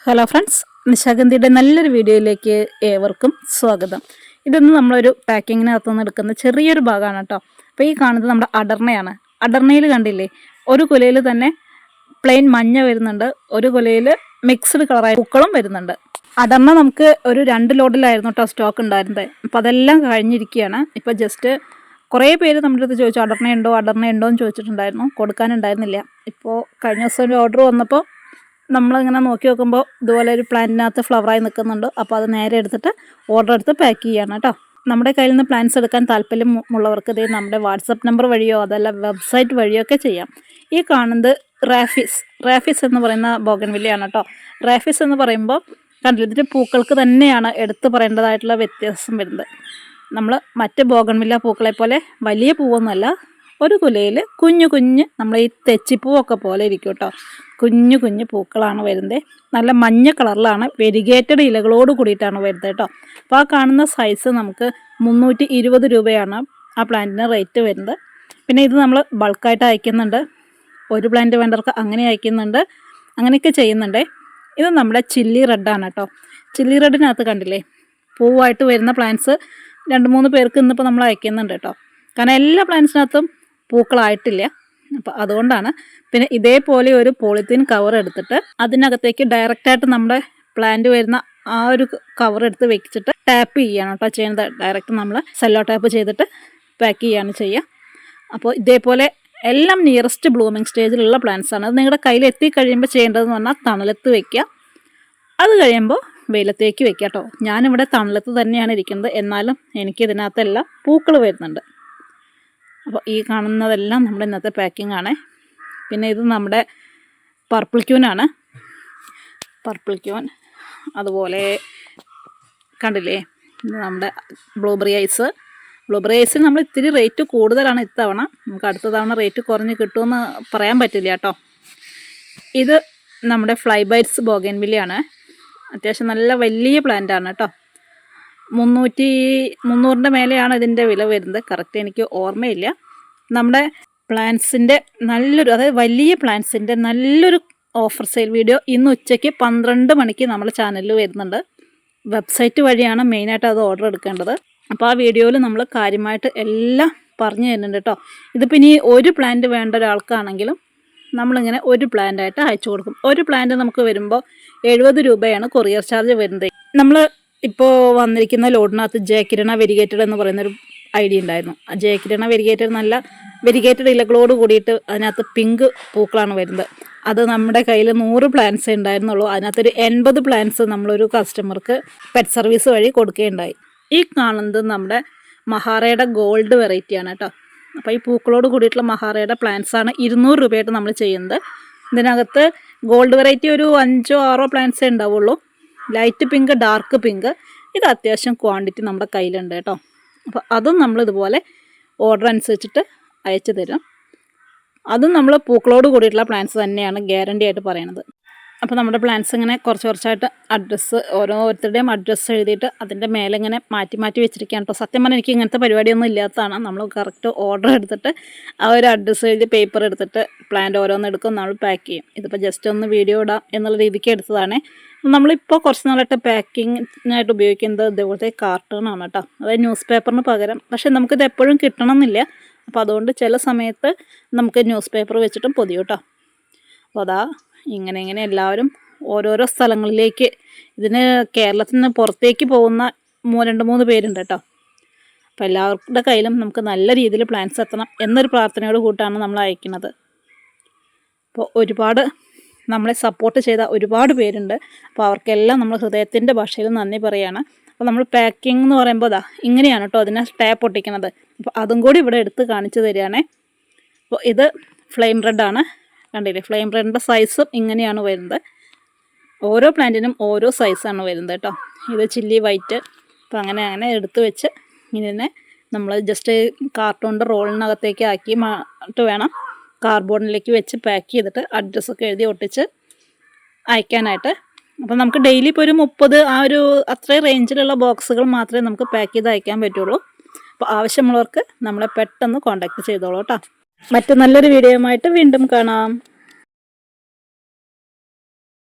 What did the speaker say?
Hello friends, നിശാഗന്ധിയുടെ നല്ലൊരു വീഡിയോയിലേക്ക് ഏവർക്കും സ്വാഗതം. ഇതൊന്ന് നമ്മളൊരു പാക്കിങ്ങിനകത്തു നിന്ന് എടുക്കുന്ന ചെറിയൊരു ഭാഗമാണ് കേട്ടോ. അപ്പോൾ ഈ കാണുന്നത് നമ്മുടെ അടർണയാണ്. അടർണയിൽ കണ്ടില്ലേ, ഒരു കുലയിൽ തന്നെ പ്ലെയിൻ മഞ്ഞ വരുന്നുണ്ട്, ഒരു കുലയിൽ മിക്സ്ഡ് കളറായ പൂക്കളും വരുന്നുണ്ട്. അടർണ നമുക്ക് ഒരു 2 ലോഡിലായിരുന്നു കേട്ടോ സ്റ്റോക്ക് ഉണ്ടായിരുന്നത്. അപ്പോൾ അതെല്ലാം കഴിഞ്ഞിരിക്കുകയാണ്. ഇപ്പോൾ ജസ്റ്റ് കുറേ പേര് നമ്മുടെ അടുത്ത് ചോദിച്ചു അടർണയുണ്ടോ എന്ന് ചോദിച്ചിട്ടുണ്ടായിരുന്നു. കൊടുക്കാനുണ്ടായിരുന്നില്ല. ഇപ്പോൾ കഴിഞ്ഞ ദിവസം ഒരു ഓർഡർ വന്നപ്പോൾ നമ്മളിങ്ങനെ നോക്കി നോക്കുമ്പോൾ ഇതുപോലെ ഒരു പ്ലാന്റിനകത്ത് ഫ്ലവറായി നിൽക്കുന്നുണ്ട്. അപ്പോൾ അത് നേരെ എടുത്തിട്ട് ഓർഡർ എടുത്ത് പാക്ക് ചെയ്യണം കേട്ടോ. നമ്മുടെ കയ്യിൽ നിന്ന് പ്ലാന്റ്സ് എടുക്കാൻ താല്പര്യമുള്ളവർക്ക് ഇതേ നമ്മുടെ വാട്സപ്പ് നമ്പർ വഴിയോ അതല്ല വെബ്സൈറ്റ് വഴിയോ ഒക്കെ ചെയ്യാം. ഈ കാണുന്നത് റാഫിസ് എന്ന് പറയുന്ന ബോഗൺവില്ലയാണ് കേട്ടോ. റാഫിസ് എന്ന് പറയുമ്പോൾ കണ്ടില്ല, ഇതിൻ്റെ പൂക്കൾക്ക് തന്നെയാണ് എടുത്ത് പറയേണ്ടതായിട്ടുള്ള വ്യത്യാസം വരുന്നത്. നമ്മൾ മറ്റ് ബോഗൺവില്ല പൂക്കളെ പോലെ വലിയ പൂവൊന്നുമല്ല, ഒരു കുലയിൽ കുഞ്ഞു നമ്മൾ ഈ തെച്ചിപ്പൂവൊക്കെ പോലെ ഇരിക്കും കേട്ടോ. കുഞ്ഞു പൂക്കളാണ് വരുന്നത്. നല്ല മഞ്ഞ കളറിലാണ്, വെരിഗേറ്റഡ് ഇലകളോട് കൂടിയിട്ടാണ് വരുന്നത് കേട്ടോ. അപ്പോൾ ആ കാണുന്ന സൈസ് നമുക്ക് 320 രൂപയാണ് ആ പ്ലാന്റിന് റേറ്റ് വരുന്നത്. പിന്നെ ഇത് നമ്മൾ ബൾക്കായിട്ട് അയക്കുന്നുണ്ട്. ഒരു പ്ലാന്റ് വേണ്ടവർക്ക് അങ്ങനെ അയക്കുന്നുണ്ട്, അങ്ങനെയൊക്കെ ചെയ്യുന്നുണ്ട്. ഇത് നമ്മുടെ ചില്ലി റെഡാണ് കേട്ടോ. ചില്ലി റെഡിനകത്ത് കണ്ടില്ലേ, പൂവായിട്ട് വരുന്ന പ്ലാന്റ്സ് 2-3 പേർക്ക് ഇന്നിപ്പോൾ നമ്മൾ അയക്കുന്നുണ്ട് കേട്ടോ. കാരണം എല്ലാ പ്ലാന്റ്സിനകത്തും പൂക്കളായിട്ടില്ല, അപ്പോൾ അതുകൊണ്ടാണ്. പിന്നെ ഇതേപോലെ ഒരു പോളിത്തീൻ കവർ എടുത്തിട്ട് അതിനകത്തേക്ക് ഡയറക്റ്റായിട്ട് നമ്മുടെ പ്ലാന്റ് വരുന്ന ആ ഒരു കവർ എടുത്ത് വെച്ചിട്ട് ടാപ്പ് ചെയ്യണം കേട്ടോ ചെയ്യുന്നത്. ഡയറക്റ്റ് നമ്മൾ സെല്ലോ ടാപ്പ് ചെയ്തിട്ട് പാക്ക് ചെയ്യാണ് ചെയ്യുക. അപ്പോൾ ഇതേപോലെ എല്ലാം നിയറസ്റ്റ് ബ്ലൂമിങ് സ്റ്റേജിലുള്ള പ്ലാന്റ്സാണ്. അത് നിങ്ങളുടെ കയ്യിൽ എത്തിക്കഴിയുമ്പോൾ ചെയ്യേണ്ടതെന്ന് പറഞ്ഞാൽ തണലത്ത് വയ്ക്കുക. അത് കഴിയുമ്പോൾ വെയിലത്തേക്ക് വയ്ക്കുക കേട്ടോ. ഞാനിവിടെ തണലത്ത് തന്നെയാണ് ഇരിക്കുന്നത്, എന്നാലും എനിക്ക് ഇതിനകത്തെല്ലാം പൂക്കൾ വരുന്നുണ്ട്. അപ്പോൾ ഈ കാണുന്നതെല്ലാം നമ്മുടെ ഇന്നത്തെ പാക്കിംഗ് ആണ്. പിന്നെ ഇത് നമ്മുടെ പർപ്പിൾ ക്യൂനാണ്. പർപ്പിൾ ക്യൂൻ അതുപോലെ കണ്ടില്ലേ, ഇത് നമ്മുടെ ബ്ലൂബെറി ഐസിൽ നമ്മൾ ഇത്തിരി റേറ്റ് കൂടുതലാണ് ഇത്തവണ. നമുക്ക് അടുത്ത തവണ റേറ്റ് കുറഞ്ഞ് കിട്ടുമെന്ന് പറയാൻ പറ്റില്ല കേട്ടോ. ഇത് നമ്മുടെ ഫ്ലൈ ബൈറ്റ്സ് ബോഗൺവില്ലയാണ്. അത്യാവശ്യം നല്ല വലിയ പ്ലാന്റാണ് കേട്ടോ. 300-300 മേലെയാണ് ഇതിൻ്റെ വില വരുന്നത്. കറക്റ്റ് എനിക്ക് ഓർമ്മയില്ല. നമ്മുടെ പ്ലാന്റ്സിൻ്റെ നല്ലൊരു, അതായത് വലിയ പ്ലാന്റ്സിൻ്റെ നല്ലൊരു ഓഫർ സെയിൽ വീഡിയോ ഇന്ന് ഉച്ചയ്ക്ക് 12 മണിക്ക് നമ്മുടെ ചാനലിൽ വരുന്നുണ്ട്. വെബ്സൈറ്റ് വഴിയാണ് മെയിനായിട്ട് അത് ഓർഡർ എടുക്കേണ്ടത്. അപ്പോൾ ആ വീഡിയോയിൽ നമ്മൾ കാര്യമായിട്ട് എല്ലാം പറഞ്ഞു തരുന്നുണ്ട് കേട്ടോ. ഇതിപ്പോൾ ഇനി ഒരു പ്ലാന്റ് വേണ്ട ഒരാൾക്കാണെങ്കിലും നമ്മളിങ്ങനെ ഒരു പ്ലാന്റായിട്ട് അയച്ചു കൊടുക്കും. ഒരു പ്ലാന്റ് നമുക്ക് വരുമ്പോൾ 70 രൂപയാണ് കൊറിയർ ചാർജ് വരുന്നത്. നമ്മൾ ഇപ്പോൾ വന്നിരിക്കുന്ന ലോഡിനകത്ത് ജയകിരണ വെരിഗേറ്റഡ് എന്ന് പറയുന്നൊരു ഐഡിയ ഉണ്ടായിരുന്നു. ആ ജയകിരണ വെരിഗേറ്റഡ് നല്ല വെരിഗേറ്റഡ് ഇലകളോട് കൂടിയിട്ട് അതിനകത്ത് പിങ്ക് പൂക്കളാണ് വരുന്നത്. അത് നമ്മുടെ കയ്യിൽ 100 പ്ലാന്റ്സേ ഉണ്ടായിരുന്നുള്ളൂ. അതിനകത്തൊരു 80 പ്ലാന്റ്സ് നമ്മളൊരു കസ്റ്റമർക്ക് പെറ്റ് സർവീസ് വഴി കൊടുക്കുകയുണ്ടായി. ഈ കാണുന്നത് നമ്മുടെ മഹാറയുടെ ഗോൾഡ് വെറൈറ്റിയാണ് കേട്ടോ. അപ്പോൾ ഈ പൂക്കളോട് കൂടിയിട്ടുള്ള മഹാറയുടെ പ്ലാന്റ്സാണ് 200 രൂപയായിട്ട് നമ്മൾ ചെയ്യുന്നത്. ഇതിനകത്ത് ഗോൾഡ് വെറൈറ്റി ഒരു 5-6 പ്ലാന്റ്സേ ഉണ്ടാവുള്ളൂ. ലൈറ്റ് പിങ്ക്, ഡാർക്ക് പിങ്ക്, ഇത് അത്യാവശ്യം ക്വാണ്ടിറ്റി നമ്മുടെ കയ്യിലുണ്ട് കേട്ടോ. അപ്പോൾ അതും നമ്മളിതുപോലെ ഓർഡർ അനുസരിച്ചിട്ട് അയച്ചു തരും. അതും നമ്മൾ പൂക്കളോട് കൂടിയിട്ടുള്ള പ്ലാന്റ്സ് തന്നെയാണ് ഗ്യാരണ്ടി ആയിട്ട് പറയണത്. അപ്പോൾ നമ്മുടെ പ്ലാന്റ്സ് ഇങ്ങനെ കുറച്ചായിട്ട് അഡ്രസ്സ്, ഓരോരുത്തരുടെയും അഡ്രസ്സ് എഴുതിയിട്ട് അതിൻ്റെ മേലെ ഇങ്ങനെ മാറ്റി വെച്ചിരിക്കുകയാണ് കേട്ടോ. സത്യം പറഞ്ഞാൽ എനിക്ക് ഇങ്ങനത്തെ പരിപാടിയൊന്നും ഇല്ലാത്തതാണ്. നമ്മൾ കറക്റ്റ് ഓർഡർ എടുത്തിട്ട് ആ ഒരു അഡ്രസ്സ് എഴുതി പേപ്പർ എടുത്തിട്ട് പ്ലാന്റ് ഓരോന്നെടുക്കും, നമ്മൾ പാക്ക് ചെയ്യും. ഇതിപ്പോൾ ജസ്റ്റ് ഒന്ന് വീഡിയോ ഇടാം എന്നുള്ള രീതിക്ക് എടുത്തതാണ്. നമ്മളിപ്പോൾ കുറച്ച് നാളായിട്ട് പാക്കിങ്ങിനായിട്ട് ഉപയോഗിക്കുന്നത് ഇതേപോലത്തെ കാർട്ടൂണാണ് കേട്ടോ. അതായത് ന്യൂസ് പേപ്പറിന് പകരം. പക്ഷേ നമുക്കിത് എപ്പോഴും കിട്ടണമെന്നില്ല. അപ്പോൾ അതുകൊണ്ട് ചില സമയത്ത് നമുക്ക് ന്യൂസ് പേപ്പർ വെച്ചിട്ടും പൊതിയും കേട്ടോ. അപ്പോൾ അതാ ഇങ്ങനെ എല്ലാവരും ഓരോരോ സ്ഥലങ്ങളിലേക്ക്, ഇതിന് കേരളത്തിൽ നിന്ന് പുറത്തേക്ക് പോകുന്ന 2-3 പേരുണ്ട് കേട്ടോ. അപ്പോൾ എല്ലാവരുടെ കയ്യിലും നമുക്ക് നല്ല രീതിയിൽ പ്ലാന്റ്സ് എത്തണം എന്നൊരു പ്രാർത്ഥനയോട് കൂട്ടാണ് നമ്മൾ അയക്കുന്നത്. അപ്പോൾ ഒരുപാട് നമ്മളെ സപ്പോർട്ട് ചെയ്ത ഒരുപാട് പേരുണ്ട്. അപ്പോൾ അവർക്കെല്ലാം നമ്മൾ ഹൃദയത്തിൻ്റെ ഭാഷയിൽ നന്ദി പറയുകയാണ്. അപ്പോൾ നമ്മൾ പാക്കിംഗ് എന്ന് പറയുമ്പോൾ അതാ ഇങ്ങനെയാണ് കേട്ടോ അതിനെ ടാപ്പ് ഒട്ടിക്കുന്നത്. അപ്പോൾ അതും കൂടി ഇവിടെ എടുത്ത് കാണിച്ചു തരികയാണേ. അപ്പോൾ ഇത് ഫ്ലെയിം റെഡാണ്. കണ്ടില്ലേ, ഫ്ലെയിം റെഡിൻ്റെ സൈസും ഇങ്ങനെയാണ് വരുന്നത്. ഓരോ പ്ലാന്റിനും ഓരോ സൈസാണ് വരുന്നത് കേട്ടോ. ഇത് ചില്ലി വൈറ്റ്. അപ്പോൾ അങ്ങനെ എടുത്ത് വെച്ച് ഇതിനെ നമ്മൾ ജസ്റ്റ് കാർട്ടൂണിൻ്റെ റോളിനകത്തേക്ക് ആക്കി വേണം കാർബോർഡിലേക്ക് വെച്ച് പാക്ക് ചെയ്തിട്ട് അഡ്രസ്സൊക്കെ എഴുതി ഒട്ടിച്ച് അയക്കാനായിട്ട്. അപ്പോൾ നമുക്ക് ഡെയിലി ഇപ്പോൾ ഒരു 30 ആ ഒരു അത്രയും റേഞ്ചിലുള്ള ബോക്സുകൾ മാത്രമേ നമുക്ക് പാക്ക് ചെയ്ത് അയക്കാൻ പറ്റുള്ളൂ. അപ്പോൾ ആവശ്യമുള്ളവർക്ക് നമ്മളെ പെട്ടെന്ന് കോൺടാക്റ്റ് ചെയ്തോളൂ കേട്ടോ. മറ്റു നല്ലൊരു വീഡിയോയുമായിട്ട് വീണ്ടും കാണാം.